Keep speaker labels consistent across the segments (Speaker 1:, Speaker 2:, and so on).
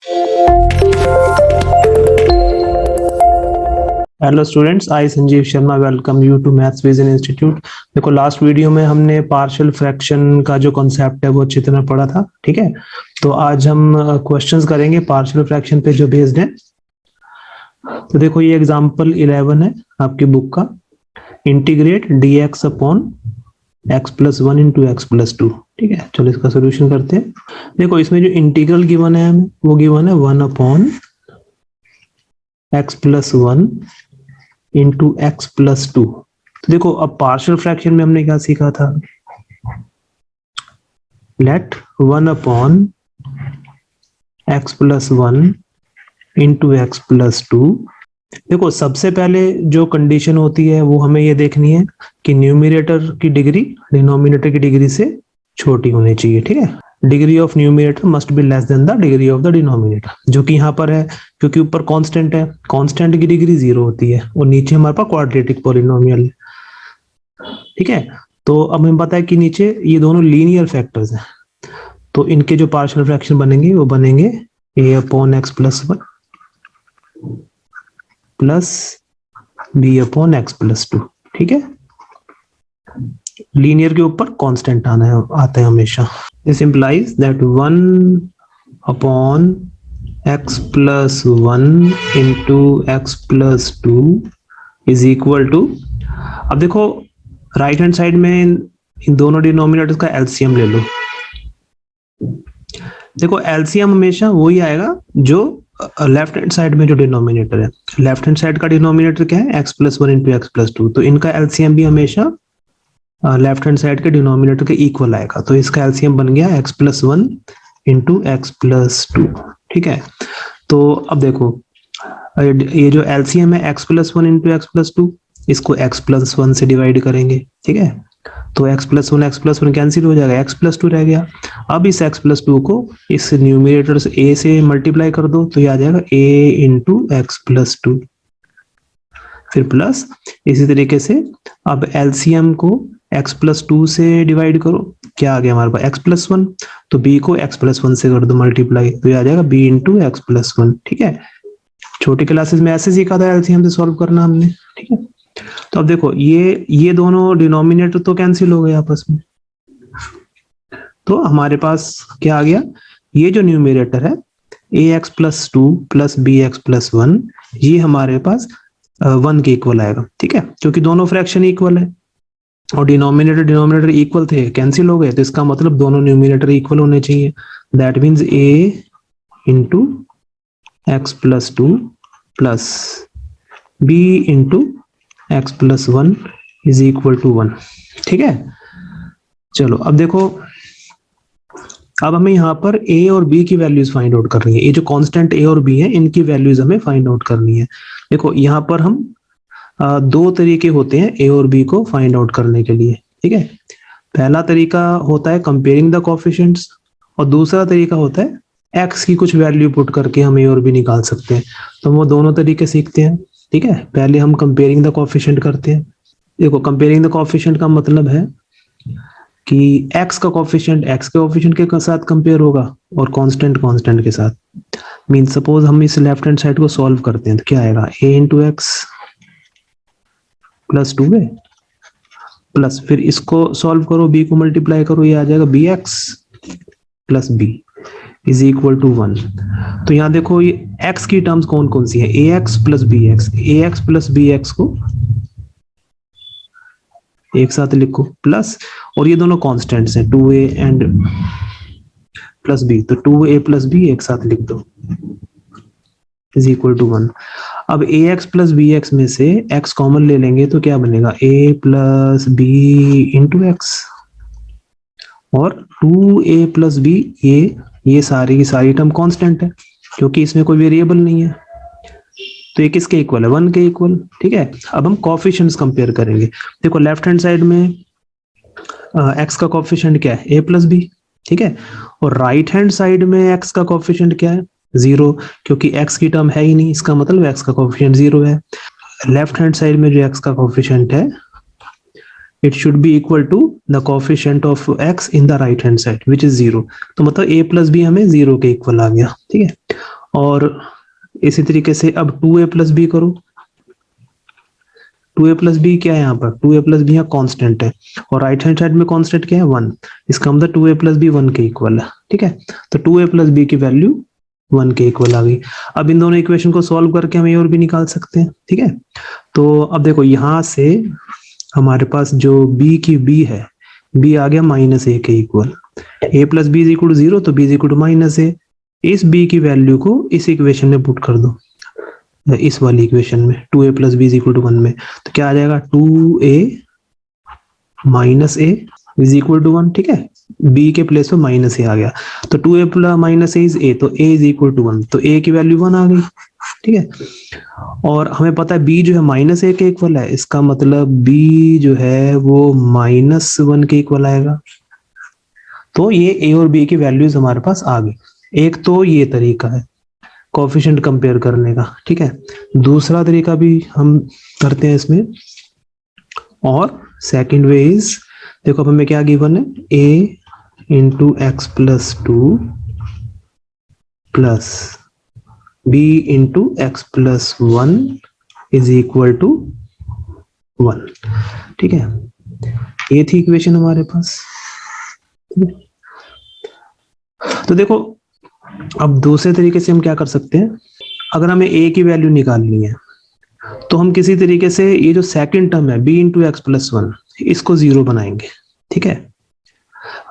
Speaker 1: Hello students, I Sanjeev Sharma welcome you to Maths Vision Institute. देखो, last video में हमने partial fraction का जो कॉन्सेप्ट है वो अच्छी तरह पढ़ा था। ठीक है, तो आज हम क्वेश्चंस करेंगे पार्शियल फ्रैक्शन पे जो बेस्ड है। तो देखो, ये एग्जांपल 11 है आपकी बुक का। Integrate dx upon x plus 1 into x plus 2। ठीक है, चलो इसका सोल्यूशन करते हैं। देखो, इसमें जो इंटीग्रल गिवन है हमें, वो गिवन है 1 upon x plus 1 into x plus 2। तो देखो, अब पार्शियल फ्रैक्शन में हमने क्या सीखा था, let 1 upon x plus 1 into x plus 2। देखो, सबसे पहले जो कंडीशन होती है वो हमें ये देखनी है कि न्यूमरेटर की डिग्री डिनोमिनेटर की डिग्री से छोटी होनी चाहिए। ठीक है, degree of numerator must be less than the degree of the denominator, जो कि यहाँ पर है क्योंकि ऊपर कांस्टेंट है। कांस्टेंट की डिग्री 0 होती है और नीचे हमारे पास क्वाड्रेटिक पॉलिनोमियल है। ठीक है, तो अब हमें पता है कि नीचे ये दोनों लीनियर फैक्टर्स हैं, तो इनके जो पार्शियल फ्रैक्शन बनेंगे वो बनेंगे a upon x plus 1 plus b upon x plus 2। ठीक है, लीनियर के ऊपर कांस्टेंट आता है हमेशा। This implies that 1 upon x plus 1 into x plus 2 is equal to, अब देखो राइट हैंड साइड में इन दोनों डिनोमिनेटर्स का एलसीएम ले लो। देखो, एलसीएम हमेशा वही आएगा जो लेफ्ट हैंड साइड में जो डिनोमिनेटर है। लेफ्ट हैंड साइड का डिनोमिनेटर क्या है, x plus 1 into x plus 2, तो इनका एलसीएम भी हमेशा लेफ्ट हैंड साइड के डिनोमिनेटर के इक्वल आएगा। तो इसका एलसीएम बन गया x plus 1 into x plus 2। ठीक है, तो अब देखो, ये जो एलसीएम है x plus 1 into x plus 2, इसको एक्स प्लस 1 से डिवाइड करेंगे। ठीक है, तो एक्स प्लस 1 कैंसिल हो जाएगा, एक्स प्लस 2 रह गया। अब इस एक्स प्लस 2 को इस न्यूमरेटर से ए से मल्टीप्लाई कर दो, तो ये आ जाएगा ए इंटू एक्स प्लस 2, फिर प्लस। इसी तरीके से अब एलसीएम को x प्लस 2 से डिवाइड करो, क्या आ गया हमारे पास, x प्लस 1, तो b को x प्लस 1 से कर दो मल्टीप्लाई, तो ये आ जाएगा b इंटू एक्स प्लस 1। ठीक है, छोटी क्लासेस में ऐसे सीखा था एलसीएम से सॉल्व करना हमने। ठीक है, तो अब देखो, ये दोनों डिनोमिनेटर तो कैंसिल हो गए आपस में, तो हमारे पास क्या आ गया, ये जो न्यूमरेटर है ax plus 2 plus bx plus 1, ये हमारे पास 1 के इक्वल आएगा। ठीक है, क्योंकि दोनों फ्रैक्शन इक्वल है और डिनोमिनेटर इक्वल थे, कैंसिल हो गए, तो इसका मतलब दोनों न्यूमरेटर इक्वल होने चाहिए। That means a into x plus 2 plus b into x plus 1 is equal to 1। ठीक है, चलो अब देखो, अब हमें यहाँ पर a और b की वैल्यूज फाइंड आउट करनी है। ये जो कांस्टेंट a और b है, इनकी वैल्यूज हमें फाइंड आउट करनी है। देखो, यहाँ पर हम दो तरीके होते हैं a और b को फाइंड आउट करने के लिए। ठीक है, पहला तरीका होता है कंपेयरिंग द कोएफिशिएंट्स और दूसरा तरीका होता है x की कुछ वैल्यू पुट करके हम a और b निकाल सकते हैं। तो वो दोनों तरीके सीखते हैं। ठीक है, पहले हम कंपेयरिंग द कोएफिशिएंट करते हैं। देखो, कंपेयरिंग द कोएफिशिएंट का मतलब है कि x का कोएफिशिएंट x के कोएफिशिएंट के साथ कंपेयर होगा और कांस्टेंट के साथ। मीन सपोज हम इस लेफ्ट हैंड साइड को सॉल्व करते हैं, तो क्या आएगा, a into x plus 2a plus, फिर इसको सॉल्व करो, b को मल्टीप्लाई करो, ये आ जाएगा bx plus b is equal to 1। तो यहाँ देखो, ये x की टर्म्स कौन कौन सी है, ax प्लस bx को एक साथ लिखो प्लस, और ये दोनों कांस्टेंट्स हैं 2a एंड प्लस b, तो 2a प्लस b एक साथ लिख दो इज इक्वल टू 1। अब ax प्लस bx में से x कॉमन ले लेंगे तो क्या बनेगा, a plus b into x, और 2a प्लस b, ये सारी की सारी टर्म कांस्टेंट है क्योंकि इसमें कोई वेरिएबल नहीं है, तो ये किसके इक्वल है, 1 के इक्वल। ठीक है, अब हम कोएफिशिएंट्स कंपेयर करेंगे। देखो, लेफ्ट हैंड साइड में x का कोएफिशिएंट क्या है, a प्लस b। ठीक है, और राइट हैंड साइड में x का कोएफिशिएंट क्या है, 0, क्योंकि x की टर्म है ही नहीं, इसका मतलब x का कोएफिशिएंट 0 है। लेफ्ट हैंड साइड में जो x का कोएफिशिएंट है it should be equal to the coefficient of x in the right hand side which is 0। तो मतलब a प्लस बी हमें 0 के इक्वल आ गया, ठीक है। और इसी तरीके से अब 2a प्लस बी करो। 2a प्लस बी क्या है यहाँ पर, 2a प्लस बी यहाँ कॉन्स्टेंट है और राइट हैंड साइड में कॉन्स्टेंट क्या है 1, इसका मतलब 2a प्लस बी 1 के इक्वल है, ठीक है। तो 2a प्लस बी की वैल्यू 1 के इक्वल आ गई। अब इन दोनों इक्वेशन को सॉल्व करके हम ए और बी निकाल सकते हैं, ठीक है। तो अब देखो यहाँ से हमारे पास जो b की b है, b आ गया -a के equal, a plus b is equal to 0, तो b is equal to -a। इस b की वैल्यू को इस इक्वेशन में पुट कर दो, इस वाली इक्वेशन में 2a plus b is equal to 1 में, तो क्या आ जाएगा 2a minus a is equal to 1, ठीक है। b के प्लेस पे -a आ गया, तो 2a plus -a is a, तो a इज इक्वल टू 1, तो a की वैल्यू 1 आ गई, ठीक है। और हमें पता है b जो है -a के इक्वल है, इसका मतलब b जो है वो -1 के इक्वल आएगा। तो ये a और b की वैल्यूज हमारे पास आ गई। एक तो ये तरीका है कोफिशिएंट कंपेयर करने का, ठीक है। दूसरा तरीका भी हम करते हैं इसमें, और सेकंड वे इज, देखो अब हमें क्या गिवन है, a into x plus 2 plus b into x plus 1 is equal to 1, ठीक है। ये थी इक्वेशन हमारे पास। तो देखो अब दूसरे तरीके से हम क्या कर सकते हैं, अगर हमें a की वैल्यू निकालनी है तो हम किसी तरीके से ये जो सेकंड टर्म है b इंटू एक्स प्लस 1, इसको 0 बनाएंगे, ठीक है।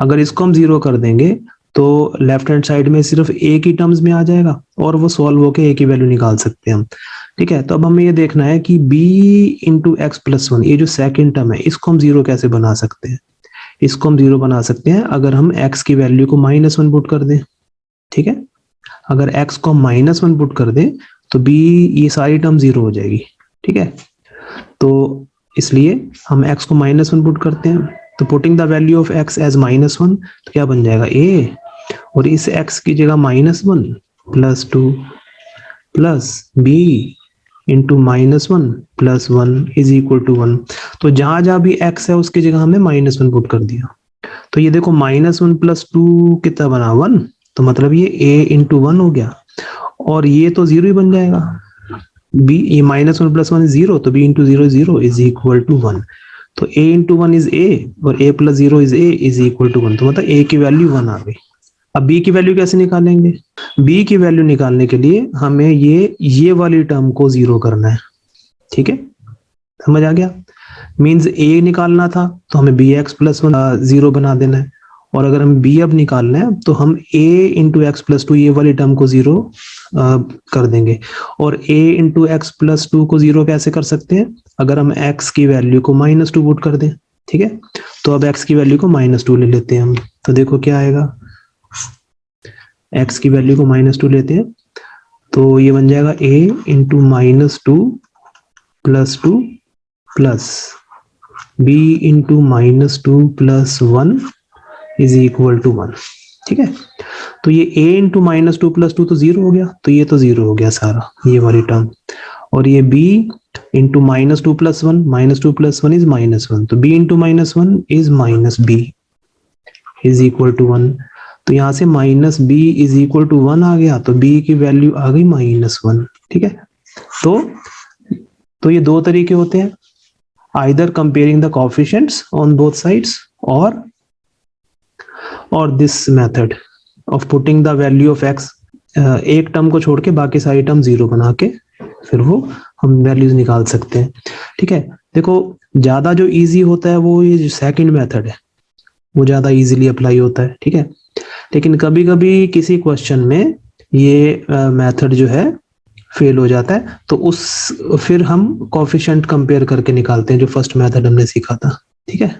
Speaker 1: अगर इसको हम 0 कर देंगे तो लेफ्ट हैंड साइड में सिर्फ a की टर्म्स में आ जाएगा और वो सॉल्व होके a की वैल्यू निकाल सकते हैं हम, ठीक है। तो अब हमें ये देखना है कि b इंटू एक्स प्लस 1, ये जो सेकंड टर्म है, इसको हम 0 कैसे बना सकते हैं। इसको हम 0 बना सकते हैं अगर हम x की वैल्यू को -1 पुट कर दें, ठीक है। अगर x को -1 पुट कर दें तो b ये सारी टर्म 0 हो जाएगी, ठीक है। तो इसलिए हम x को -1 पुट करते हैं, तो putting the value of x as -1, तो क्या बन जाएगा a, और इस x की जगह -1 plus 2 plus b into -1 plus 1 is equal to 1। तो जहां जहां भी x है उसकी जगह हमने -1 पुट कर दिया। तो ये देखो -1 प्लस 2 कितना बना 1, तो मतलब ये a इंटू 1 हो गया, और ये तो 0 ही बन जाएगा। b, ये -1 प्लस 1 इज 0, तो b into 0 is 0 is equal to 1। तो a इंटू 1 इज a और a plus 0 is a is equal to 1, तो मतलब a की वैल्यू 1 आ गई। अब b की वैल्यू कैसे निकालेंगे, b की वैल्यू निकालने के लिए हमें ये वाली टर्म को 0 करना है, ठीक है। समझ आ गया, मीन्स a निकालना था तो हमें bx प्लस 1 0 बना देना है, और अगर हम b अब निकालना है तो हम a इंटू एक्स प्लस 2 ये वाली टर्म को 0 कर देंगे। और a इंटू एक्स प्लस 2 को 0 कैसे कर सकते हैं, अगर हम x की वैल्यू को -2 पुट कर दें, ठीक है। तो अब x की वैल्यू को -2 ले लेते हैं हम, तो देखो क्या आएगा, x की वैल्यू को -2 लेते हैं तो ये बन जाएगा a into -2 plus 2 plus b into -2 plus 1 is equal to 1, ठीक है। तो ये a इंटू -2 प्लस 2 तो 0 हो गया, तो ये तो 0 हो गया सारा ये वाली टर्म, और ये b into -2 plus 1, -2 plus 1 is -1, तो b into -1 is -b is equal to 1। तो यहाँ से -b इज इक्वल टू 1 आ गया, तो b की वैल्यू आ गई -1, ठीक है। तो ये दो तरीके होते हैं, either comparing the coefficients on both sides और this method of putting the value of x, एक टर्म को छोड़ के बाकी सारी टर्म 0 बना के फिर वो हम वैल्यूज निकाल सकते हैं, ठीक है। देखो ज्यादा जो इजी होता है वो ये जो सेकंड मेथड है वो ज्यादा इजीली अप्लाई होता है, ठीक है। लेकिन कभी कभी किसी क्वेश्चन में ये मेथड जो है फेल हो जाता है, तो फिर हम कोएफिशिएंट कंपेयर करके निकालते हैं जो फर्स्ट मेथड हमने सीखा था, ठीक है।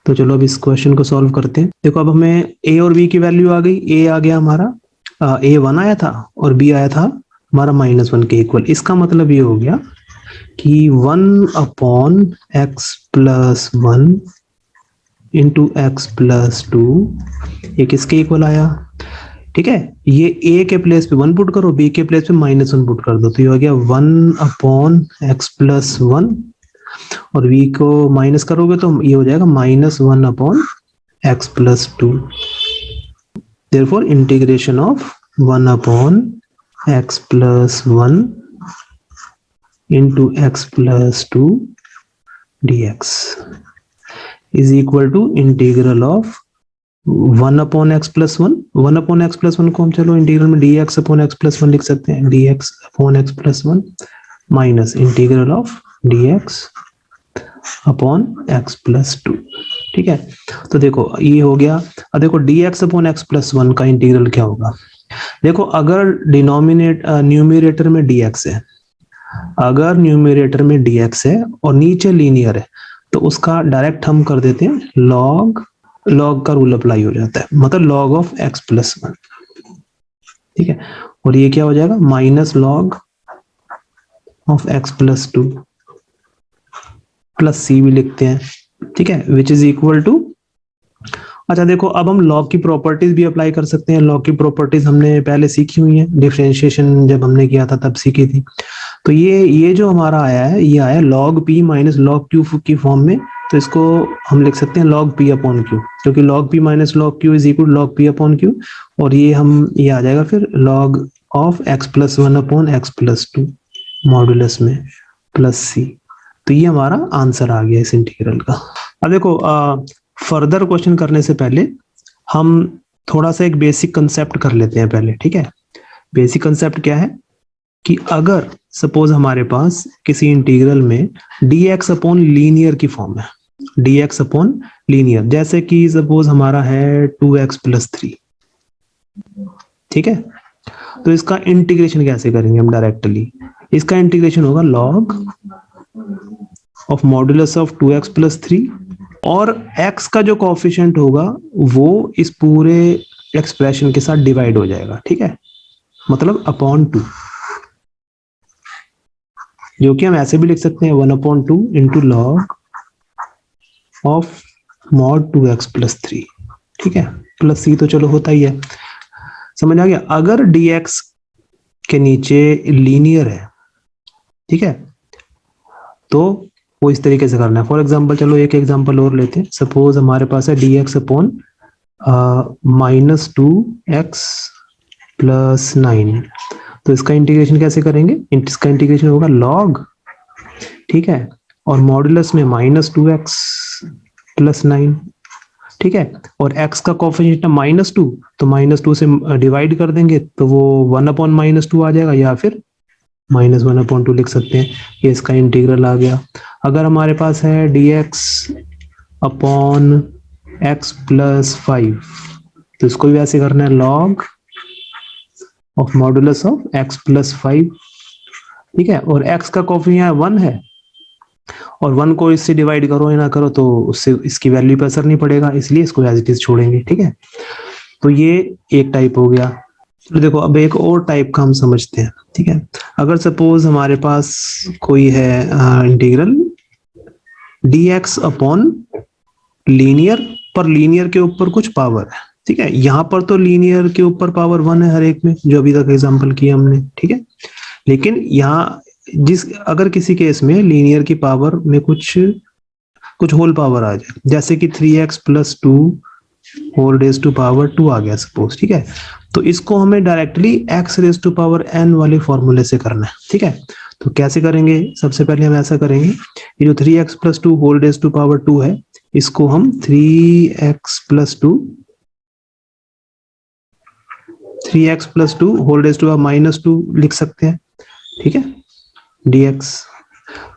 Speaker 1: तो चलो अब इस क्वेश्चन को सॉल्व करते हैं। देखो अब हमें a और b की वैल्यू आ गई, a आ गया हमारा a 1 आया था और b आया था हमारा -1 के इक्वल। इसका मतलब ये हो गया कि 1/x plus 1 into x plus 2 ये किसके इक्वल आया, ठीक है। ये a के प्लेस पे 1 पुट करो, b के प्लेस पे -1 पुट कर दो, तो ये हो गया 1/x प्लस 1 और v को माइनस करोगे तो ये हो जाएगा -1/x+2। therefore integration of 1/x+1 into x+2 dx is equal to integral of 1/x+1। 1/x+1 को हम चलो इंटीग्रल में dx/x+1 लिख सकते हैं, dx/x+1 minus integral of dx/x+2। ठीक है, तो देखो ये हो गया। अब देखो dx/x+1 का इंटीग्रल क्या होगा। देखो अगर न्यूमरेटर में dx है, अगर न्यूमरेटर में dx है और नीचे लीनियर है तो उसका डायरेक्ट हम कर देते हैं लॉग का रूल अप्लाई हो जाता है, मतलब log of x+1। ठीक है, और ये क्या हो जाएगा -log of x+2 प्लस सी भी लिखते हैं। ठीक है, विच इज इक्वल टू, अच्छा देखो अब हम लॉग की प्रॉपर्टीज भी अप्लाई कर सकते हैं। लॉग की प्रॉपर्टीज हमने पहले सीखी हुई है, डिफरेंशिएशन जब हमने किया था तब सीखी थी। तो ये जो हमारा आया है, ये आया log p minus log q की फॉर्म में। तो इसको हम लिख सकते हैं log p अपॉन q, क्योंकि log p minus log q is equal log p upon q। और ये आ जाएगा फिर log of x+1 upon x+2 modulus में प्लस c। तो ये हमारा आंसर आ गया इस इंटीग्रल का। अब देखो फर्दर क्वेश्चन करने से पहले हम थोड़ा सा एक बेसिक कंसेप्ट कर लेते हैं पहले। ठीक है, बेसिक कंसेप्ट क्या है कि अगर सपोज हमारे पास किसी इंटीग्रल में dx अपॉन लीनियर की फॉर्म है, dx अपॉन लीनियर, जैसे कि सपोज हमारा है 2x+3। ठीक है, तो इसका इंटीग्रेशन कैसे करेंगे हम डायरेक्टली। इसका इंटीग्रेशन होगा log of modulus of 2x+3 और x का जो कोएफिशिएंट होगा वो इस पूरे एक्सप्रेशन के साथ डिवाइड हो जाएगा। ठीक है, मतलब अपॉन 2, जो कि हम ऐसे भी लिख सकते हैं 1/2 into log of mod 2x+3। ठीक है, प्लस सी तो चलो होता ही है, समझ आ गया। अगर dx के नीचे लीनियर है, ठीक है, तो वो इस तरीके से करना है। फॉर एग्जांपल चलो एक एग्जांपल और लेते हैं। सपोज हमारे पास है dx अपॉन -2x+9। तो इसका इंटीग्रेशन कैसे करेंगे, इसका इंटीग्रेशन होगा log, ठीक है, और मॉडुलस में -2x+9। ठीक है, और x का कोएफिशिएंट है -2, तो -2 से डिवाइड कर देंगे तो वो 1/-2 आ जाएगा, या फिर -1/2 लिख सकते हैं। ये इसका इंटीग्रल आ गया। अगर हमारे पास है dx अपॉन x+5, तो इसको भी ऐसे करना है log of modulus of x+5। ठीक है, और x का कोएफिशिएंट 1 है, और 1 को इससे डिवाइड करो या ना करो तो उससे इसकी वैल्यू पे असर नहीं पड़ेगा, इसलिए इसको एज इट इज छोड़ेंगे। ठीक है, तो ये एक टाइप हो गया। तो देखो अब एक और टाइप का हम समझते हैं। ठीक है, अगर सपोज हमारे पास कोई है इंटीग्रल dx अपॉन लीनियर, पर लीनियर के ऊपर कुछ पावर है। ठीक है, यहाँ पर तो लीनियर के ऊपर पावर 1 है हर एक में, जो अभी तक एग्जांपल किया हमने। ठीक है, लेकिन यहाँ अगर किसी केस में लीनियर की पावर में कुछ होल पावर आ जाए, जैसे कि 3x+2 whole raise to power 2 आ गया सपोज। ठीक है, तो इसको हमें directly x raise to power n वाले फॉर्मूले से करना है। ठीक है, तो कैसे करेंगे, सबसे पहले हम ऐसा करेंगे, ये जो 3x+2 whole raise to power 2 है, इसको हम 3x+2 whole raise to power -2 लिख सकते हैं। ठीक है, dx,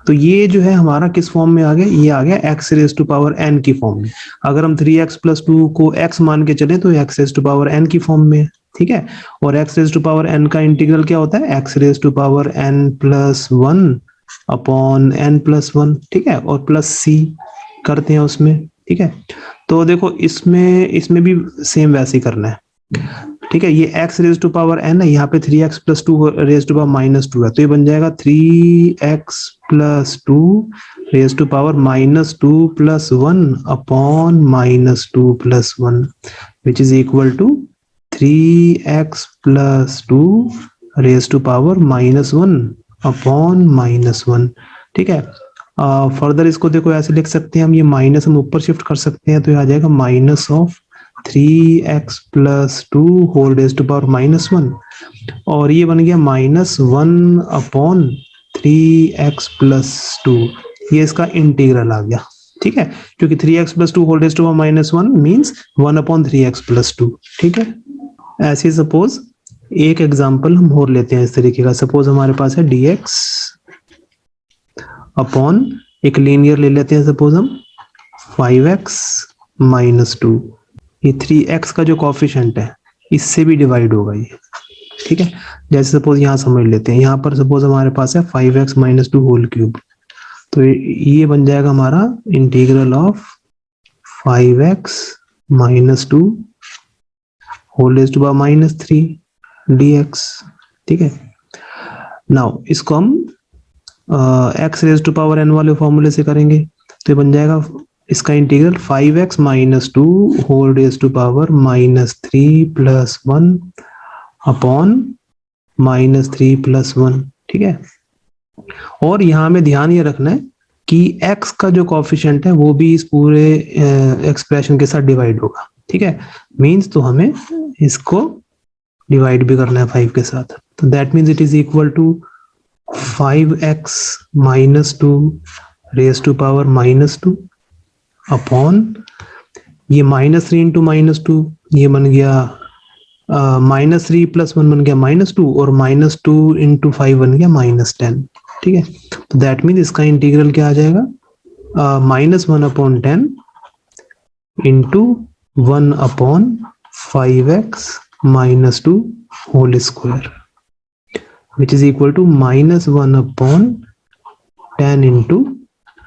Speaker 1: तो ये जो है हमारा किस फॉर्म में आ गया, ये आ गया x raise to power n की फॉर्म में। अगर हम 3x+2 को x मान के चले तो x raise to power n की फॉर्म में। ठीक है, और x raise to power n का इंटीग्रल क्या होता है, x raise to power n+1 upon n+1। ठीक है, और प्लस c करते हैं उसमें। ठीक है, तो देखो इसमें भी सेम वैसे ही करना है। ठीक है, ये x raise to power n है, यहाँ पे 3x+2 रेज टू पावर -2 है, तो ये बन जाएगा 3x+2 raise to power -2+1 upon -2+1, which is equal to 3x+2 raise to power -1 upon -1। ठीक है, फर्दर इसको देखो ऐसे लिख सकते हैं हम, ये माइनस हम ऊपर शिफ्ट कर सकते हैं, तो ये आ जाएगा minus of 3x plus 2 whole raise to power minus 1, और ये बन गया माइनस 1 अपॉन 3x प्लस 2, ये इसका इंटीग्रल आ गया। ठीक है, क्योंकि 3x plus 2 whole raise to power minus 1 means 1 upon 3x plus 2। ठीक है, ऐसे सपोज एक एग्जाम्पल हम और लेते हैं इस तरीके का। सपोज हमारे पास है dx अपॉन एक लीनियर ले लेते हैं, सपोज हम 5x माइनस 2, ये 3x का जो कॉफिशेंट है इससे भी डिवाइड होगा ये। ठीक है, जैसे सपोज यहाँ समझ लेते हैं, यहाँ पर सपोज हमारे पास है 5x माइनस 2 होल क्यूब, तो ये बन जाएगा हमारा integral of 5x minus 2 whole raise to power minus 3 dx। ठीक है, नाउ इसको हम x raise to power n वाले फॉर्मूले से करेंगे, तो ये बन जाएगा इसका integral 5x minus 2 whole raise to power minus 3 plus 1 upon minus 3 plus 1। ठीक है, और यहाँ हमें ध्यान ये रखना है कि x का जो कॉफिशिएंट है वो भी इस पूरे एक्सप्रेशन के साथ डिवाइड होगा। ठीक है, मीन्स तो हमें इसको डिवाइड भी करना है 5 के साथ, तो that means it is equal to 5x minus 2 raise to power minus 2 upon ये माइनस 3 इंटू माइनस 2, ये बन गया माइनस 3 प्लस 1 बन गया माइनस 2, और माइनस 2 इंटू 5 बन गया माइनस 10। ठीक है, तो दैट मीन्स इसका इंटीग्रल क्या आ जाएगा, minus 1 upon 10 into 1 upon 5x minus 2 whole square, which is equal to minus 1 upon 10 into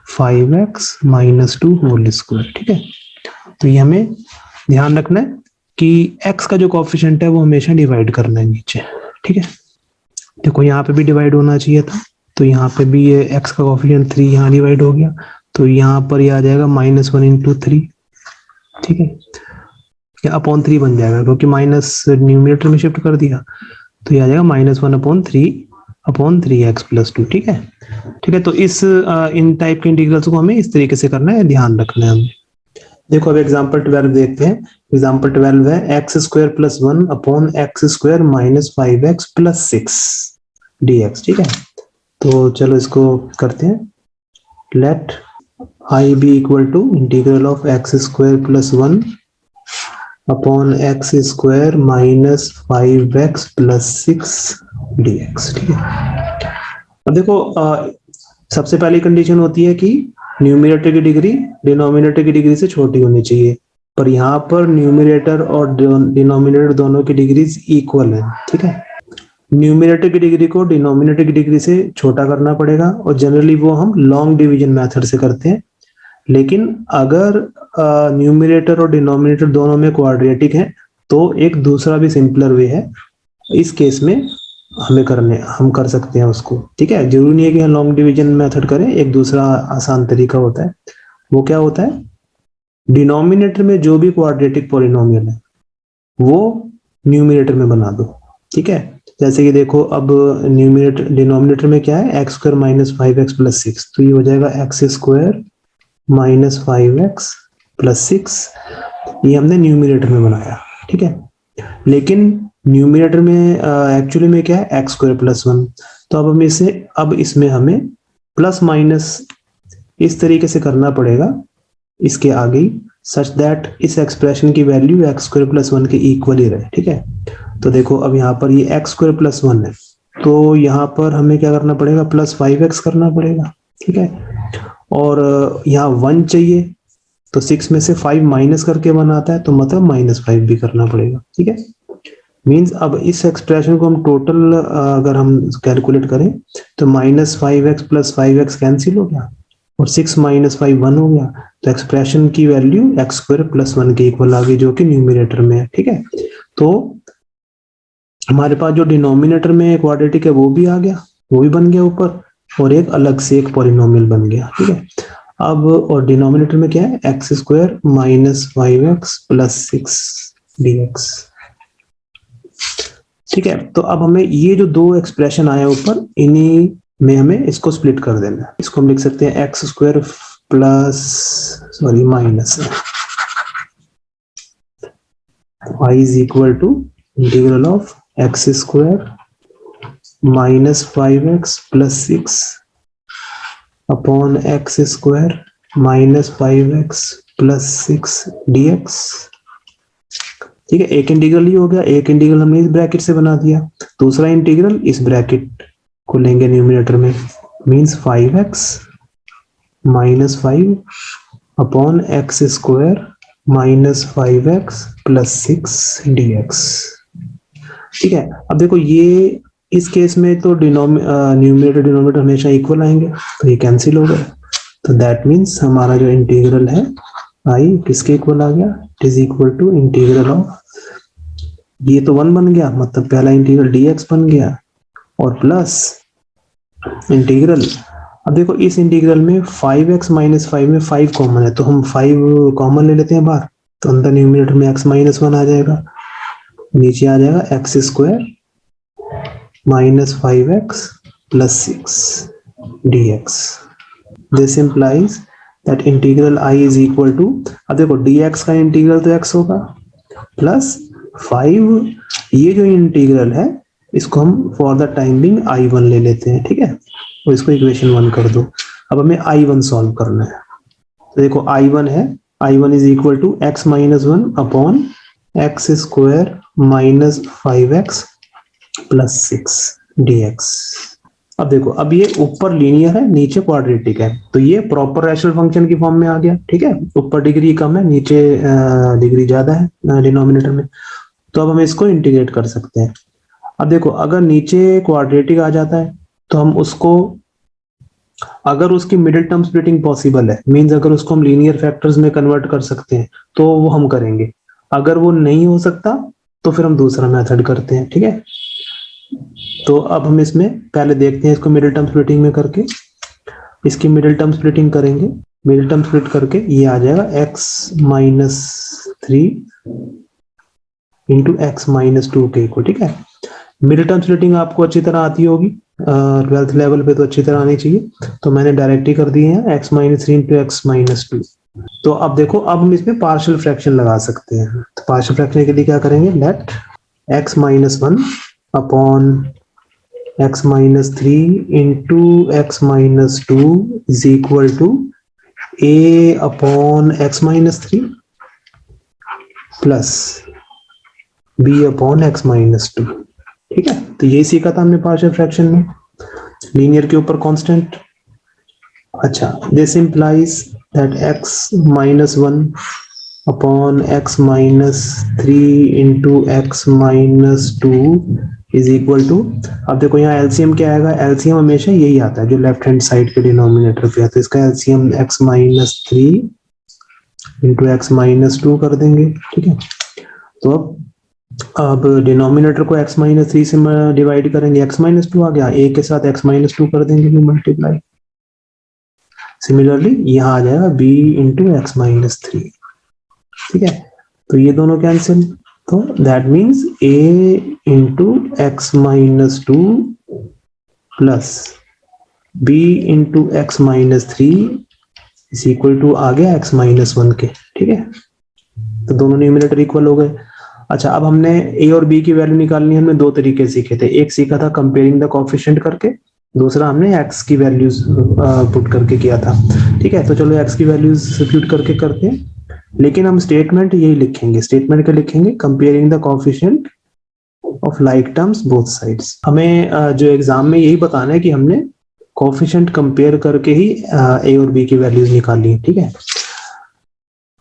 Speaker 1: 5x minus 2 whole square. ठीक है, तो ये हमें ध्यान रखना है कि x का जो कोएफिशिएंट है वो हमेशा डिवाइड करना है नीचे। ठीक है, देखो यहाँ पे भी डिवाइड होना चाहिए था, तो यहाँ पे भी ये x का कोएफिशिएंट 3 यहाँ डिवाइड हो गया, तो यहाँ पर ये आ जाएगा माइनस 1 इंटू 3। ठीक है, या अपॉन 3 बन जाएगा, क्योंकि माइनस न्यूमरेटर में शिफ्ट कर दिया, तो ये आ जाएगा माइनस 1 अपॉन 3x प्लस 2। ठीक है, ठीक है, तो इस इन टाइप के इंटीग्रल्स को हमें इस तरीके से करना है, ध्यान रखना है हमें। देखो अब एग्जांपल 12 देखते हैं। एग्जांपल 12 है x square plus 1 upon x square minus 5x plus 6 dx। ठीक है, तो चलो इसको करते हैं। Let I be equal to integral of x square plus 1 upon x square minus 5x plus 6 dx। ठीक है, अब देखो सबसे पहली कंडीशन होती है कि न्यूमरेटर की डिग्री डिनोमिनेटर की डिग्री से छोटी होनी चाहिए, पर यहाँ पर न्यूमरेटर और डिनोमिनेटर दोनों की डिग्रीज इक्वल है। ठीक है, न्यूमरेटर की डिग्री को डिनोमिनेटर की डिग्री से छोटा करना पड़ेगा, और जनरली वो हम लॉन्ग डिवीजन मेथड से करते हैं। लेकिन अगर न्यूमरेटर और डिनोमिनेटर दोनों में क्वाड्रेटिक है तो एक दूसरा भी सिंपलर वे है, इस केस में हम कर सकते हैं उसको। ठीक है, जरूरी नहीं है कि हम लॉन्ग डिवीजन मेथड करें, एक दूसरा आसान तरीका होता है। वो क्या होता है, डिनोमिनेटर में जो भी क्वाड्रेटिक पॉलिनोमियल है वो न्यूमरेटर में बना दो। ठीक है, जैसे कि देखो अब न्यूमरेटर डिनोमिनेटर में क्या है, x square minus 5x plus 6, तो ये हो जाएगा x square minus 5x plus 6, ये हमने न्यूमरेटर में बनाया। ठीक है, लेकिन न्यूमरेटर में एक्चुअली में क्या है, एक्स स्क्वायर प्लस 1, तो अब हम इसे इसमें हमें प्लस माइनस इस तरीके से करना पड़ेगा इसके आगे, सच दैट इस एक्सप्रेशन की वैल्यू एक्स स्क्वायर प्लस 1 के इक्वल ही रहे। ठीक है, तो देखो अब यहाँ पर ये एक्स स्क्वायर प्लस 1 है, तो यहाँ पर हमें क्या करना पड़ेगा, प्लस 5x करना पड़ेगा। ठीक है, और यहाँ 1 चाहिए, तो 6 में से 5 माइनस करके 1 आता है, तो मतलब -5 भी करना पड़ेगा। ठीक है, मींस अब इस एक्सप्रेशन को हम टोटल अगर हम कैलकुलेट करें तो -5x प्लस 5x कैंसिल हो गया, और 6 माइनस 5 1 हो गया, तो एक्सप्रेशन की वैल्यू एक्स स्क्वायर प्लस 1 के इक्वल आ गई, जो कि न्यूमरेटर में है। ठीक है, तो हमारे पास जो डिनोमिनेटर में क्वाड्रेटिक है वो भी आ गया, वो भी बन गया ऊपर, और एक अलग से एक पॉलिनोमियल बन गया। ठीक है, अब और डिनोमिनेटर में क्या है, x square minus 5x plus 6 dx। ठीक है, तो अब हमें ये जो दो एक्सप्रेशन आए ऊपर, इन्हीं में हमें इसको स्प्लिट कर देना है। इसको हम लिख सकते हैं x square plus minus y is equal to integral of x square minus 5x plus 6 upon x square minus 5x plus 6 dx। ठीक है, एक इंटीग्रल ही हो गया, एक इंटीग्रल हमने इस ब्रैकेट से बना दिया, दूसरा इंटीग्रल इस ब्रैकेट को लेंगे न्यूमरेटर में, means 5x minus 5 upon x square minus 5x plus 6 dx। ठीक है, अब देखो ये इस केस में तो न्यूमरेटर डिनोमिनेटर हमेशा इक्वल आएंगे, तो ये कैंसिल हो गए, तो दैट मीन्स हमारा जो इंटीग्रल है आई किसके इक्वल आ गया, it is equal to integral of, ये तो 1 बन गया, मतलब पहला इंटीग्रल dx बन गया, और प्लस इंटीग्रल, अब देखो इस इंटीग्रल में 5x माइनस 5 में 5 कॉमन है, तो हम 5 कॉमन ले लेते हैं बाहर, तो अंदर न्यूमरेटर में x माइनस 1 आ जाएगा, नीचे आ जाएगा x square minus 5x plus 6 dx। This implies that integral I is equal to, अब देखो dx का इंटीग्रल तो x होगा प्लस 5, ये जो इंटीग्रल है इसको हम for the time being I1 ले लेते हैं। ठीक है, तो इसको इक्वेशन 1 कर दो। अब हमें I1 सॉल्व करना है, तो देखो I1 है, I1 is equal to x minus 1 upon x square minus 5x plus 6 dx। अब देखो, अब ये ऊपर लीनियर है, नीचे क्वाड्रेटिक है, तो ये प्रॉपर रैशनल फंक्शन की फॉर्म में आ गया। ठीक है, ऊपर डिग्री कम है, नीचे डिग्री ज्यादा है डिनोमिनेटर में, तो अब हम इसको इंटीग्रेट कर सकते हैं। अब देखो, अगर नीचे क्वाड्रेटिक आ जाता है तो हम उसको, अगर उसकी मिडिल टर्म स्प्लिटिंग पॉसिबल है, मींस अगर उसको हम लीनियर फैक्टर्स में कन्वर्ट कर सकते हैं तो वो हम करेंगे, अगर वो नहीं हो सकता तो फिर हम दूसरा मेथड करते हैं। ठीक है, तो अब हम इसमें पहले देखते हैं इसको मिडिल टर्म स्प्लिटिंग में करके, इसकी मिडिल टर्म स्प्लिटिंग करेंगे, मिडिल टर्म स्प्लिट करके ये आ जाएगा x minus 3 into x minus 2 के इक्वल। ठीक है, मिडिल टर्म स्प्लिटिंग आपको अच्छी तरह आती होगी, 12th लेवल पे तो अच्छी तरह आनी चाहिए, तो मैंने डायरेक्ट ही कर दिए हैं x minus 3 into x minus 2। तो अब देखो, अब हम इसमें पार्शियल फ्रैक्शन लगा सकते हैं, तो पार्शियल फ्रैक्शन के लिए क्या करेंगे, let x minus 1 upon x minus 3 into x minus 2 is equal to a upon x minus 3 plus b upon x minus 2। ठीक है, तो ये सीखा था हमने पार्शियल फ्रैक्शन में, लीनियर के ऊपर कांस्टेंट। अच्छा, this implies that x minus 1 upon x minus 3 into x minus 2 is equal to, अब देखो यहाँ एलसीएम क्या आएगा, एलसीएम हमेशा यही आता है जो लेफ्ट हैंड साइड के डिनोमिनेटर पे है, तो इसका LCM x minus 3 into x minus 2 कर देंगे। ठीक है, तो अब डिनोमिनेटर को x माइनस 3 से डिवाइड करेंगे, x माइनस 2 आ गया, a के साथ x माइनस 2 कर देंगे मल्टीप्लाई। सिमिलरली यहाँ आ जाएगा b इंटू एक्स माइनस 3। ठीक है, तो ये दोनों कैंसिल, तो that means a into x minus 2 plus b into x minus 3 is equal to आ गया x माइनस 1 के। ठीक है, तो दोनों न्यूमरेटर इक्वल हो गए। अच्छा, अब हमने a और b की वैल्यू निकालनी है, हमने दो तरीके सीखे थे, एक सीखा था कंपेयरिंग द कोएफिशिएंट करके, दूसरा हमने x की वैल्यूज पुट करके किया था। ठीक है, तो चलो x की वैल्यूज सब्स्टिट्यूट करके करते हैं, लेकिन हम स्टेटमेंट यही लिखेंगे, स्टेटमेंट क्या लिखेंगे, comparing the coefficient of like terms both sides. हमें जो एग्जाम में यही बताना है कि हमने कोएफिशिएंट कंपेयर करके ही a और b की वैल्यूज निकाली है। ठीक है,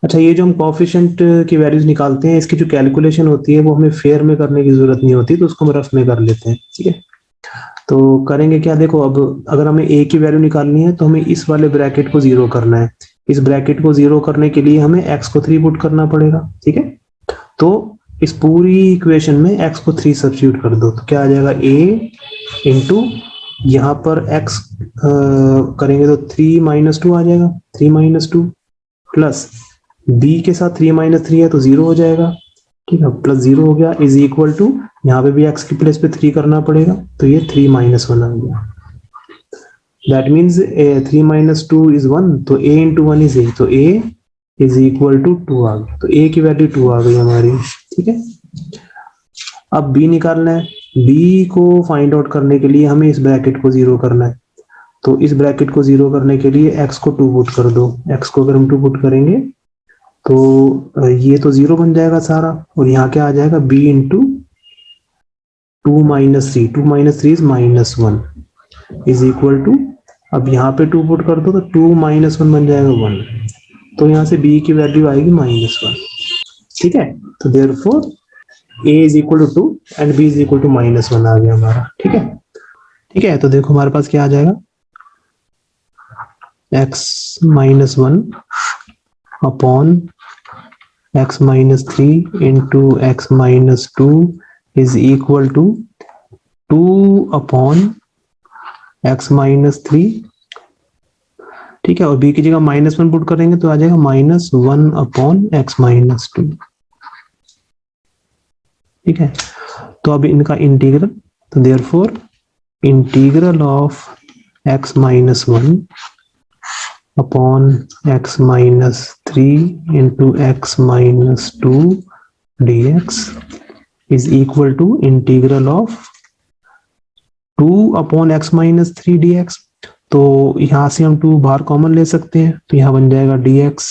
Speaker 1: अच्छा, ये जो हम कोएफिशिएंट की वैल्यूज निकालते हैं, इसकी जो कैलकुलेशन होती है वो हमें फेयर में करने की जरूरत नहीं होती, तो उसको हम रफ में कर लेते हैं। ठीक है, तो करेंगे क्या, देखो अब अगर हमें a की वैल्यू निकालनी है तो हमें इस वाले ब्रैकेट को 0 करना है, इस ब्रैकेट को 0 करने के लिए हमें x को 3 पुट करना पड़ेगा। ठीक है, तो इस पूरी इक्वेशन में x को 3 सब्स्टिट्यूट कर दो, तो क्या आ जाएगा, a इंटू यहाँ पर x करेंगे तो 3 माइनस 2 आ जाएगा, 3 माइनस 2 प्लस b के साथ 3 माइनस 3 है तो 0 हो जाएगा। ठीक है, प्लस 0 हो गया, इज इक्वल टू यहाँ पे भी x की प्लेस पे 3 करना पड़ेगा, तो ये 3 माइनस 1 आ गया, दैट मीन्स 3 minus 2 is 1, तो a into 1 is a, तो a is equal to 2 आ गया, तो a की वैल्यू 2 आ गई हमारी। ठीक है, अब b निकालना है। b को फाइंड आउट करने के लिए हमें इस ब्रैकेट को जीरो करना है, तो इस ब्रैकेट को जीरो करने के लिए x को 2 पुट कर दो। x को अगर हम 2 पुट करेंगे तो ये तो जीरो बन जाएगा सारा, और यहाँ क्या आ जाएगा b into 2 minus 3, 2 minus 3 is -1 is equal to, अब यहाँ पे 2 पुट कर दो तो 2 minus 1 बन जाएगा 1, तो यहाँ से b की वैल्यू आएगी -1। ठीक है, तो therefore a is equal to 2 and b is equal to -1 आ गया हमारा। ठीक है, ठीक है, तो देखो हमारे पास क्या आ जाएगा, x -1 upon x -3 into x -2 is equal to 2 upon x -3। ठीक है, और b की जगह -1 पुट करेंगे तो आ जाएगा -1 अपॉन x -2। ठीक है, तो अब इनका इंटीग्रल, तो therefore integral of x -1 upon x -3 into x -2 dx is equal to integral of 2 upon x -3 dx। तो यहां से हम 2 बाहर कॉमन ले सकते हैं, तो यहाँ बन जाएगा dx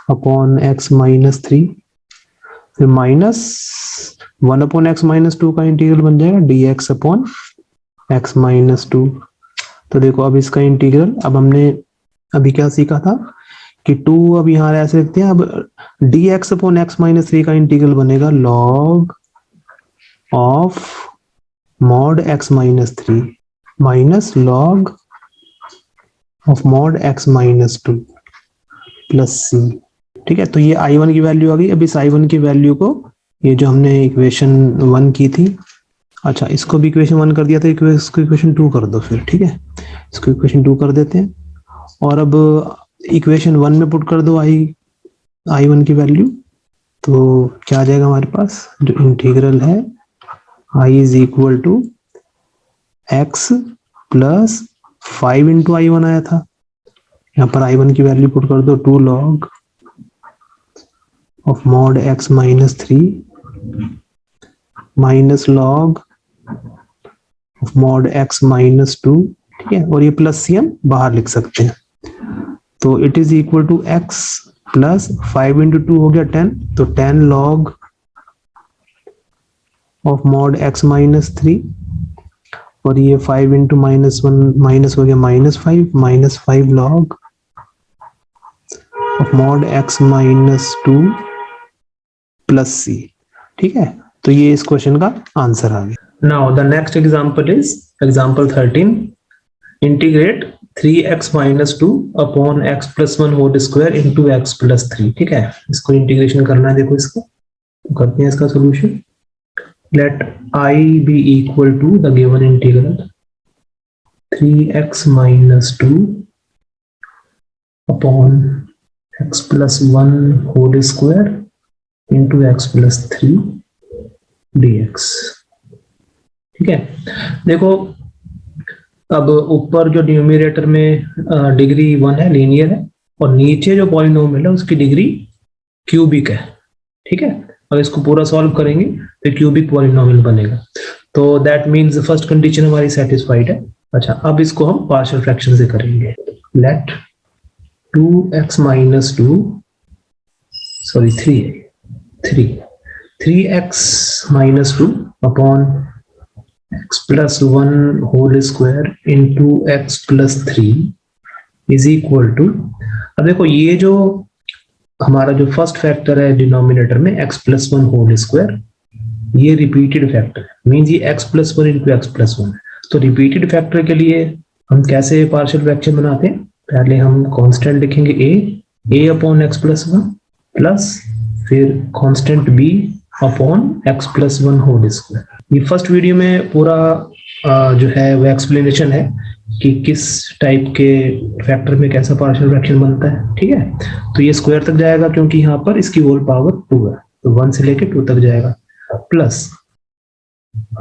Speaker 1: अपॉन x -3, फिर -1 अपॉन x -2 का इंटीग्रल बन जाएगा dx अपॉन x -2। तो देखो अब इसका इंटीग्रल, अब हमने अभी क्या सीखा था कि 2 अब यहाँ ऐसे लिखते हैं, अब dx अपॉन x -3 का इंटीग्रल बनेगा log of mod x -3 minus log of mod x -2 plus c। ठीक है, तो ये I1 की वैल्यू आ गई। अब इस I1 की वैल्यू को, ये जो हमने इक्वेशन 1 की थी, अच्छा इसको भी इक्वेशन 1 कर दिया था, इसको इक्वेशन 2 कर दो फिर। ठीक है, इसको इक्वेशन 2 कर देते हैं, और अब इक्वेशन 1 में पुट कर दो I1 की वैल्यू, तो क्या आ जाएगा हमारे पास, जो इंटीग्रल है I is equal to x plus 5 into I1 आया था, यहाँ पर I1 की वैल्यू पुट कर दो 2 log of mod x -3 minus log of mod x -2। ठीक है, और ये प्लस सी हम बाहर लिख सकते हैं, तो it is equal to x plus 5 into 2 हो गया 10, तो 10 log ऑफ mod x -3, और ये 5 इंटू -1 माइनस हो गया -5 log of mod x -2 plus c। ठीक है, तो ये इस क्वेश्चन का आंसर आ गया। Now the next example is example 13, integrate 3x -2 upon x + 1 whole square into x + 3। ठीक है, इसको इंटीग्रेशन करना है। देखो इसको तो करते हैं इसका solution. Let I be equal to the given integral 3x -2 upon x + 1 whole square into x + 3 dx। ठीक है, देखो अब ऊपर जो न्यूमरेटर में डिग्री 1 है, लीनियर है, और नीचे जो पॉलिनोमियल है उसकी डिग्री क्यूबिक है। ठीक है, और इसको पूरा सॉल्व करेंगे तो क्यूबिक पॉलिनोमियल बनेगा, तो दैट मीन्स फर्स्ट कंडीशन हमारी सेटिस्फाइड है। अच्छा, अब इसको हम पार्शियल फ्रैक्शन से करेंगे। Let 2x -2 sorry 3x -2 upon x + 1 whole square into x + 3 is equal to, अब देखो ये जो हमारा जो फर्स्ट फैक्टर है डिनोमिनेटर में x + 1 होल स्क्वायर, ये रिपीटेड फैक्टर है, मींस ये x + 1 इनटू x + 1 है। तो रिपीटेड फैक्टर के लिए हम कैसे पार्शियल फ्रैक्शन बनाते हैं, पहले हम कांस्टेंट लिखेंगे a अपॉन x + 1 प्लस फिर constant b upon x + 1 whole square. ये फर्स्ट वीडियो में पूरा जो है वो एक्सप्लेनेशन है कि किस टाइप के फैक्टर में कैसा पार्शियल फ्रैक्शन बनता है। ठीक है, तो ये स्क्वायर तक जाएगा क्योंकि यहाँ पर इसकी होल पावर 2 है, तो 1 से लेके 2 तक जाएगा, प्लस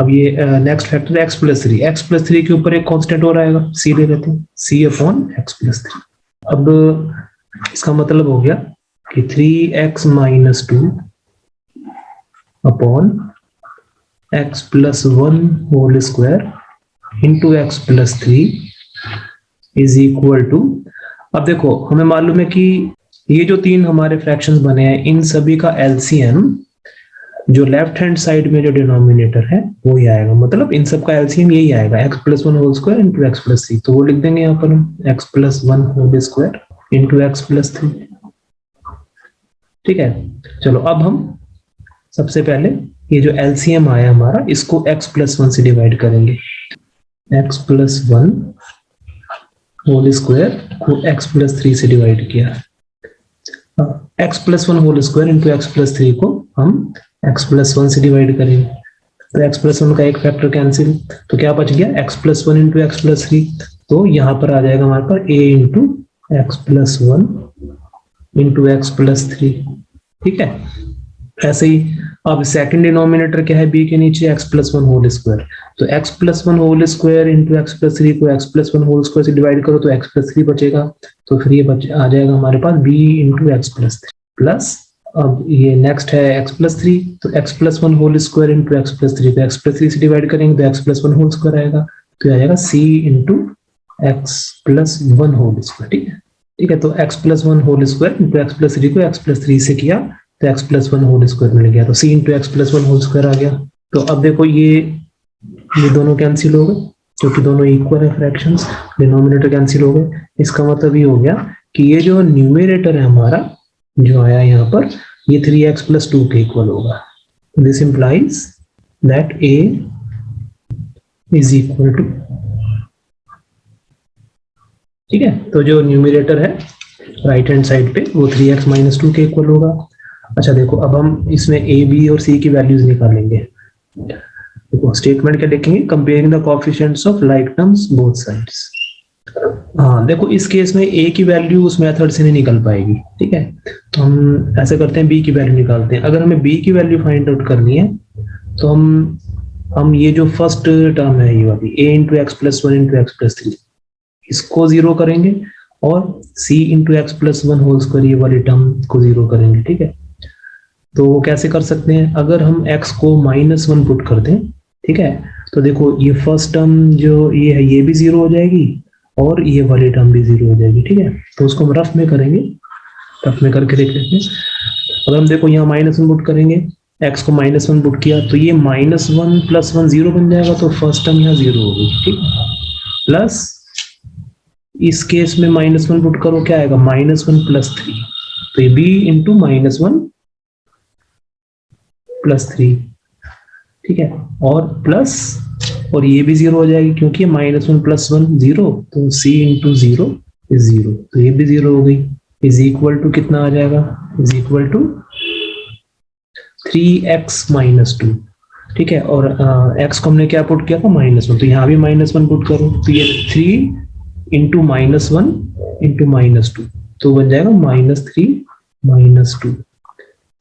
Speaker 1: अब ये next factor x plus three, x plus three के ऊपर एक कांस्टेंट और आएगा, सी ले लेते हैं, c upon x plus three. अब इसका मतलब हो गया कि 3x minus two upon x plus one whole square into x plus three is equal to, अब देखो हमें मालूम है कि ये जो तीन हमारे फ्रैक्शंस बने हैं इन सभी का एलसीएम जो लेफ्ट हैंड साइड में जो डिनोमिनेटर है वो ही आएगा, मतलब इन सब का एलसीएम यही आएगा, x plus one whole square into x plus three. तो वो लिख देंगे यहाँ पर हम x plus one whole square into x plus three. ठीक है, चलो अब हम सबसे पहले ये जो एलसीएम आया हमारा इसको एक्स प्लस वन से डिवाइड करेंगे, x plus one whole square को एक्स प्लस थ्री से डिवाइड किया, x plus one whole square into x plus three को हम एक्स प्लस वन से डिवाइड करेंगे, तो एक्स प्लस वन का एक फैक्टर कैंसिल, तो क्या बच गया x plus one into x plus three, तो यहाँ पर आ जाएगा हमारे पास a into x plus one into x plus three. ठीक है, ऐसे ही अब सेकंड डिनोमिनेटर क्या है बी के नीचे x plus one whole square, तो x plus one whole square into x plus three को x plus one whole square से डिवाइड करो तो एक्स प्लस थ्री बचेगा, तो फिर ये आ जाएगा हमारे पास b into x plus three plus, अब ये नेक्स्ट है एक्स प्लस थ्री, तो x plus one whole square into x plus three को एक्स प्लस थ्री से डिवाइड करेंगे तो x plus one whole square आएगा, तो ये आ जाएगा c into x plus one whole square. ठीक है, ठीक है, तो x plus one whole square into x plus three को एक्स प्लस थ्री से किया तो x plus one whole square मिल गया, तो c into x plus one whole square आ गया। तो अब देखो ये दोनों कैंसिल हो गए क्योंकि दोनों इक्वल है फ्रैक्शंस, डिनोमिनेटर कैंसिल हो गए, इसका मतलब ये हो गया कि ये जो न्यूमरेटर है हमारा जो आया यहाँ पर ये 3x प्लस टू के इक्वल होगा, this implies that a is equal to, ठीक है, तो जो न्यूमरेटर है राइट हैंड साइड पे वो 3x माइनस टू के इक्वल होगा। अच्छा देखो अब हम इसमें a b और c की वैल्यूज निकालेंगे, देखो स्टेटमेंट क्या लिखेंगे, comparing the coefficients of like terms both sides. हाँ देखो इस केस में a की वैल्यू उस मेथड से नहीं निकल पाएगी, ठीक है, तो हम ऐसा करते हैं b की वैल्यू निकालते हैं। अगर हमें b की वैल्यू फाइंड आउट करनी है तो हम ये जो फर्स्ट टर्म है ये वाली a into x plus one into x plus three इसको जीरो करेंगे और c into x plus one whole square ये वाली टर्म को जीरो करेंगे। ठीक है, तो वो कैसे कर सकते हैं, अगर हम x को माइनस वन पुट कर दें, ठीक है, तो देखो ये फर्स्ट टर्म जो ये है ये भी जीरो हो जाएगी और ये वाली टर्म भी जीरो हो जाएगी। ठीक है, तो उसको हम रफ में करेंगे, रफ में करके देख लेते हैं। अगर हम देखो यहाँ माइनस वन पुट करेंगे, x को माइनस वन पुट किया तो ये minus one plus one zero बन जाएगा, तो फर्स्ट टर्म यहाँ जीरो होगी। ठीक, प्लस इस केस में माइनस वन पुट करो क्या आएगा माइनस वन प्लस थ्री, तो ये b into minus one plus three. ठीक है, और प्लस और ये भी जीरो हो जाएगी क्योंकि minus one plus one zero, तो c into zero is zero, तो ये भी जीरो हो गई, इज इक्वल टू कितना आ जाएगा, is equal to 3x minus two. ठीक है, और x को हमने क्या पुट किया था माइनस वन, तो यहाँ भी माइनस वन पुट करो तो ये 3 into minus one into minus two, तो बन जाएगा माइनस थ्री माइनस टू।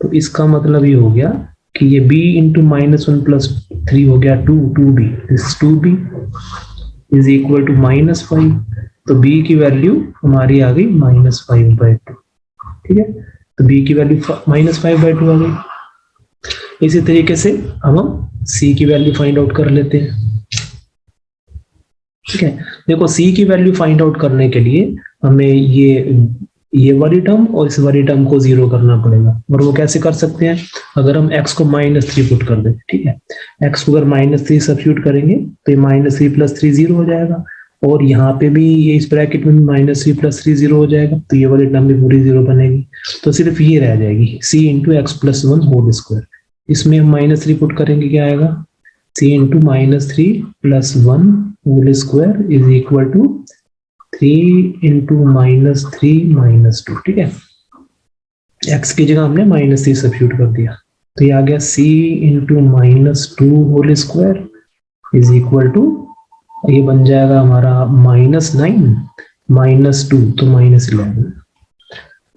Speaker 1: तो इसका मतलब ये हो गया कि ये b into minus one plus three हो गया two b, this two b is equal to minus five, तो b की वैल्यू हमारी आ गई माइनस फाइव बाई टू। ठीक है, तो b की value minus five by two आ गई। इसी तरीके से अब हम c की वैल्यू फाइंड आउट कर लेते हैं। ठीक है, देखो c की वैल्यू फाइंड आउट करने के लिए हमें ये वाली टर्म और इस वाली टर्म को जीरो करना पड़ेगा, और वो कैसे कर सकते हैं, अगर हम x को माइनस थ्री पुट कर दें। ठीक है, x को अगर माइनस थ्री सब्स्टिट्यूट करेंगे तो ये minus three plus three zero हो जाएगा, और यहाँ पे भी ये इस ब्रैकेट में minus three plus three zero हो जाएगा, तो ये वाली टर्म भी पूरी जीरो बनेगी, तो सिर्फ ये रह जाएगी c into x plus one whole square. इसमें हम माइनस थ्री पुट करेंगे क्या आएगा, c into minus three plus one whole square is equal to 3 into minus three minus two. ठीक है, x की जगह हमने माइनस थ्री सब्स्टिट्यूट कर दिया, तो ये आ गया c into minus two whole square is equal to, ये बन जाएगा हमारा माइनस नाइन माइनस टू तो माइनस 11,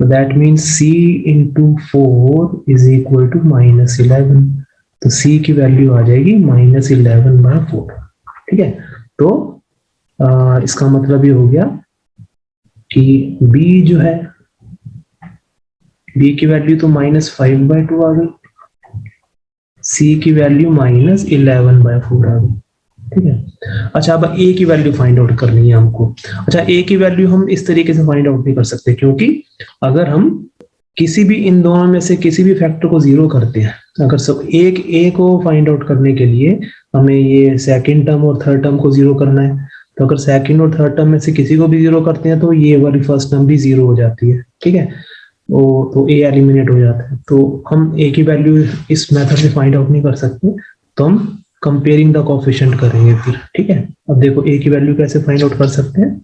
Speaker 1: तो that means c into four is equal to minus 11, तो c की वैल्यू आ जाएगी -11/4। ठीक है, तो इसका मतलब ये हो गया कि b जो है, b की वैल्यू तो -5/2 आ गई, c की वैल्यू -11/4 आ गई। ठीक है, अच्छा अब a की वैल्यू फाइंड आउट करनी है हमको। अच्छा, a की वैल्यू हम इस तरीके से फाइंड आउट नहीं कर सकते, क्योंकि अगर हम किसी भी इन दोनों में से किसी भी फैक्टर को जीरो करते हैं, अगर सब एक a को फाइंड आउट करने के लिए हमें ये सेकंड टर्म और थर्ड टर्म को जीरो करना है, तो अगर सेकंड और थर्ड टर्म में से किसी को भी जीरो करते हैं तो ये वाली फर्स्ट टर्म भी जीरो हो जाती है। ठीक है, तो a एलिमिनेट हो जाता है, तो हम a की वैल्यू इस मेथड से फाइंड आउट नहीं कर सकते, तो हम कंपेयरिंग द कोएफिशिएंट करेंगे फिर। ठीक है, अब देखो a की वैल्यू कैसे फाइंड आउट कर सकते हैं।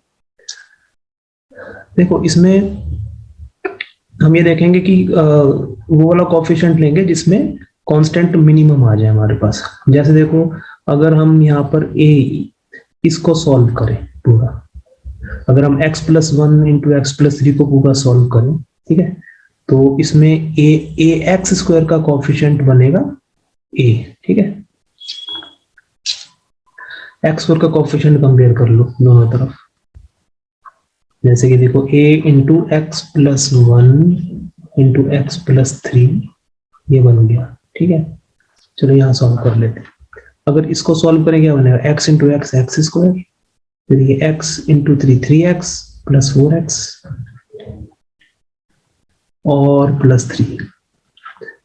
Speaker 1: देखो इसमें हम ये देखेंगे कि वो वाला कोएफिशिएंट लेंगे जिसमें कांस्टेंट मिनिमम आ जाए हमारे पास। जैसे देखो, अगर हम यहाँ पर a इसको सॉल्व करें पूरा, अगर हम x+1 इंटू x+3 को पूरा सॉल्व करें, ठीक है, तो इसमें ax² का कोएफिशिएंट बनेगा a। ठीक है, x² का कोएफिशिएंट कंपेयर कर लो दोनों तरफ, जैसे कि देखो a into x+1 into x+3 ये बन गया। ठीक है, चलो यहाँ सॉल्व कर लेते हैं। अगर इसको सॉल्व करें क्या बनेगा, x इंटू x x², फिर ये x into 3x plus 4x और प्लस 3।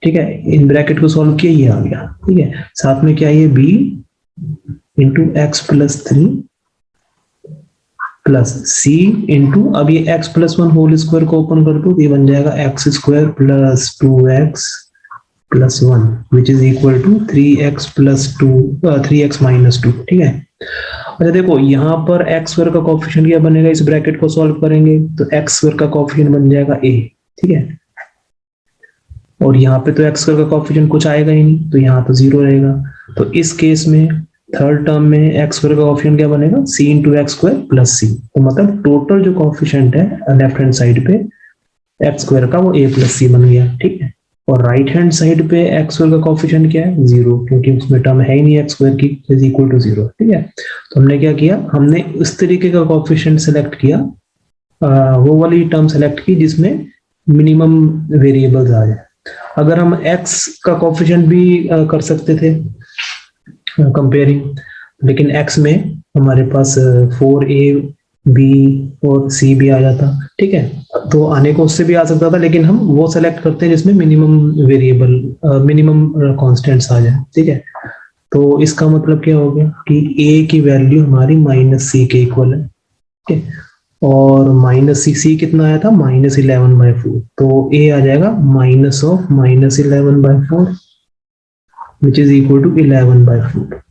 Speaker 1: ठीक है, इन ब्रैकेट को सॉल्व किया, ये आ गया। ठीक है, साथ में क्या ये b into x+3 plus c into, अब ये x+1 होल स्क्वायर को ओपन कर दो, ये बन जाएगा x² plus 2x plus 1 which is equal to 3x plus 2 3x minus 2। ठीक है, अच्छा देखो यहाँ पर x² का कोएफिशिएंट क्या बनेगा, इस ब्रैकेट को सॉल्व करेंगे तो x² का कोएफिशिएंट बन जाएगा a। ठीक है, और यहाँ पे तो x² का कोएफिशिएंट कुछ आएगा ही नहीं, तो यहाँ तो जीरो रहेगा। तो इस केस में थर्ड टर्म में x² का कोएफिशिएंट क्या बनेगा, c into x² plus c। तो मतलब टोटल जो कोएफिशिएंट है लेफ्ट हैंड साइड पे x² का, वो a प्लस c बन गया। ठीक है, और राइट हैंड साइड पे x² का कोएफिशिएंट क्या है, जीरो, क्योंकि उसमें टर्म है ही नहीं x² की, इज इक्वल टू जीरो। ठीक है, तो हमने क्या किया, हमने इस तरीके का कोएफिशिएंट सेलेक्ट किया, वो वाली टर्म सेलेक्ट की जिसमें मिनिमम वेरिएबल्स आ जाए। अगर हम x का कोएफिशिएंट भी कर सकते थे कंपेयरिंग, लेकिन x में हमारे पास 4a b और c भी आ जाता। ठीक है, तो आने को उससे भी आ सकता था, लेकिन हम वो सेलेक्ट करते हैं जिसमें मिनिमम वेरिएबल मिनिमम कांस्टेंट्स आ जाए। ठीक है, तो इसका मतलब क्या हो गया कि a की वैल्यू हमारी -c के इक्वल है। ठीक है, और -c कितना आया था, -11/4, तो a आ जाएगा minus of -11/4 which is equal to 11/4।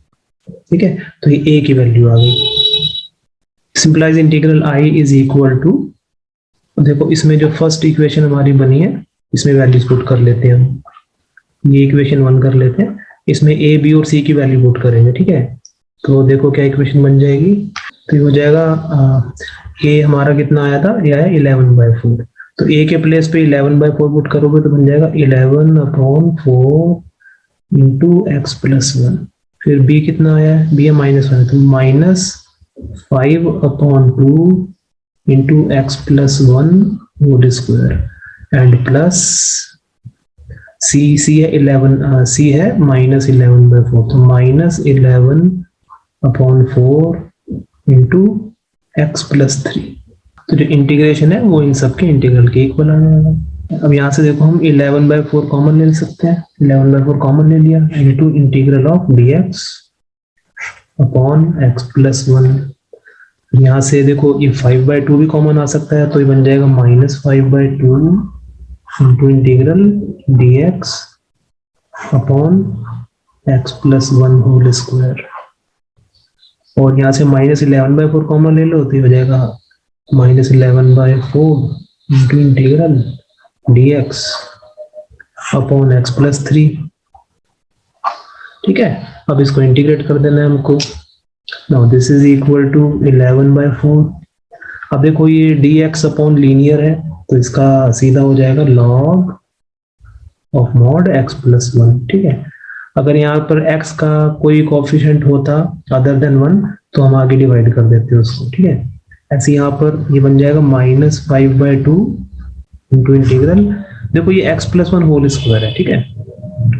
Speaker 1: ठीक है, तो ये a की वैल्यू आ गई। Simplify integral i is equal to, देखो इसमें जो फर्स्ट इक्वेशन हमारी बनी है इसमें वैल्यूज पुट कर लेते हैं हम। ये इक्वेशन 1 कर लेते हैं, इसमें a b और c की वैल्यू पुट करेंगे। ठीक है, तो देखो क्या इक्वेशन बन जाएगी, तो ये हो जाएगा a हमारा कितना आया था, ये आया 11/4, तो a के प्लेस पे 11/4 पुट करोगे तो बन जाएगा 11/4 इंटू x+1। फिर b कितना आया है, b है -1, तो -5/2 into x+1 whole square and plus c है 11, c है -11/4, तो -11/4 इंटू x+3। तो जो इंटीग्रेशन है वो इन सब के इंटीग्रल के इक्वल आ जाएगा। अब यहाँ से देखो हम 11/4 कॉमन ले सकते हैं, 11/4 कॉमन ले लिया, into integral of dx upon x+1। यहाँ से देखो ये 5/2 भी कॉमन आ सकता है, तो ये बन जाएगा -5/2 into integral dx upon x+1 whole square. और यहाँ से -11/4 कॉमन ले लो, तो ये हो जाएगा -11/4 into integral dx upon x+3। ठीक है, अब इसको इंटीग्रेट कर देना है हमको। Now this is equal to 11/4। अब देखो ये dx अपॉन लीनियर है, तो इसका सीधा हो जाएगा log ऑफ mod x+1। ठीक है, अगर यहाँ पर x का कोई कोएफिशिएंट होता अदर देन 1 तो हम आगे डिवाइड कर देते उसको, ठीक है। ऐसे यहाँ पर ये बन जाएगा -5/2 इंटू इंटीग्रल, देखो ये x+1 होल स्क्वायर है, ठीक है,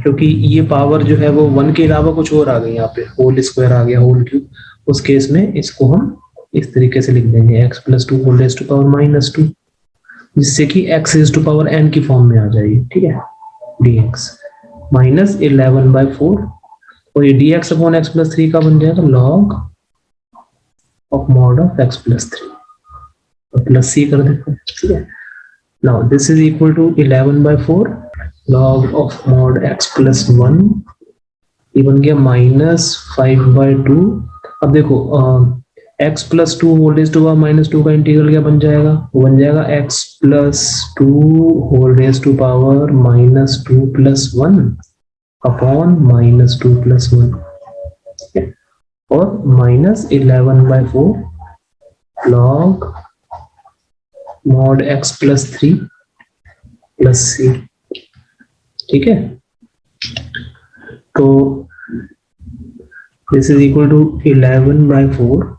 Speaker 1: क्योंकि ये पावर जो है वो 1 के अलावा कुछ और आ गई, यहाँ पे होल स्क्वायर आ गया, होल क्यूब। उस केस में इसको हम इस तरीके से लिख देंगे x+2 whole raise to power -2, जिससे कि x raise to power n की फॉर्म में आ जाएगी, ठीक है, dx -11/4, और ये dx अपॉन x+3 का बन जाएगा log of mod of x+3 और प्लस c कर देते हैं, ठीक है। Now this is equal to 11/4 log of mod x+1, ये बन गया -5/2। अब देखो x+2 whole raise to power -2 का इंटीग्रल क्या बन जाएगा, वो बन जाएगा x+2 whole raise to power -2+1 upon -2+1, और -11/4 log mod x+3 plus c, ठीक है। तो this is equal to 11/4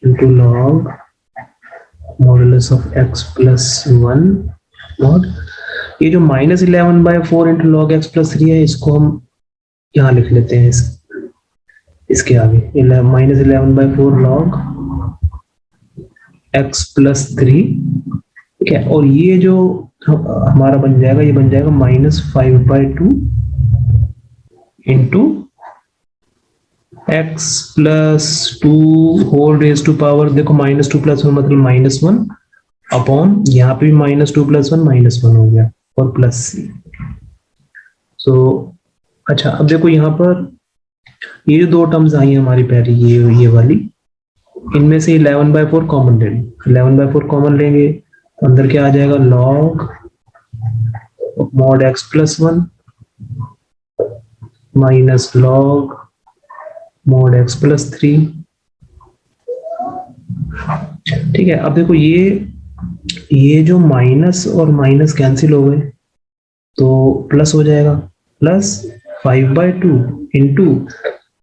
Speaker 1: into log modulus of x+1 mod, ये जो -11/4 इंटू लॉग x+3 है, इसको हम यहाँ लिख लेते हैं, इसके आगे -11/4 log x+3, ठीक है। और ये जो हमारा बन जाएगा, ये बन जाएगा -5/2 into x+2 whole raise to power, देखो -2+1 मतलब -1 अपॉन, यहाँ पे भी -2+1 -1 हो गया, और प्लस c। सो अच्छा, अब देखो यहाँ पर ये जो दो टर्म्स आई हैं हमारी पहले, ये वाली, इनमें से 11/4 कॉमन ले लो, 11/4 कॉमन लेंगे तो अंदर क्या आ जाएगा, log mod x+1 minus log mod x+3, ठीक है। अब देखो ये जो माइनस और माइनस कैंसिल हो गए तो प्लस हो जाएगा, प्लस 5/2 इंटू,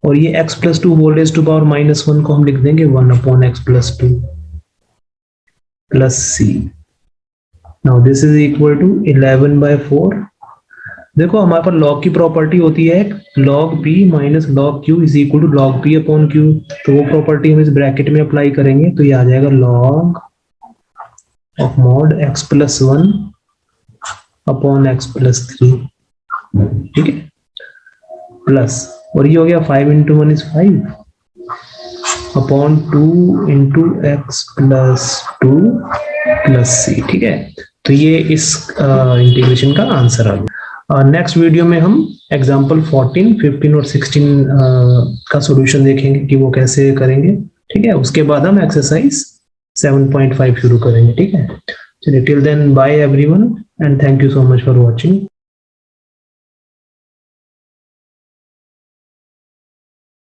Speaker 1: और ये x+2 whole raise to power -1 को हम लिख देंगे 1 upon x+2 plus c। Now this is equal to 11/4, देखो हमारे पास log की प्रॉपर्टी होती है log p minus log q is equal to log p upon q, तो वो प्रॉपर्टी हम इस ब्रैकेट में अप्लाई करेंगे, तो ये आ जाएगा log of mod x+1 upon x+3, ठीक है, प्लस, और ये हो गया 5 × 1 = 5 अपॉन 2 × x+2 प्लस c, ठीक है। तो ये इस इंटीग्रेशन का आंसर आ गया। नेक्स्ट वीडियो में हम एग्जांपल 14, 15 और 16 का सॉल्यूशन देखेंगे कि वो कैसे करेंगे, ठीक है। उसके बाद हम एक्सरसाइज 7.5 शुरू करेंगे, ठीक है। चलिए, till then bye everyone and thank you so much for watching.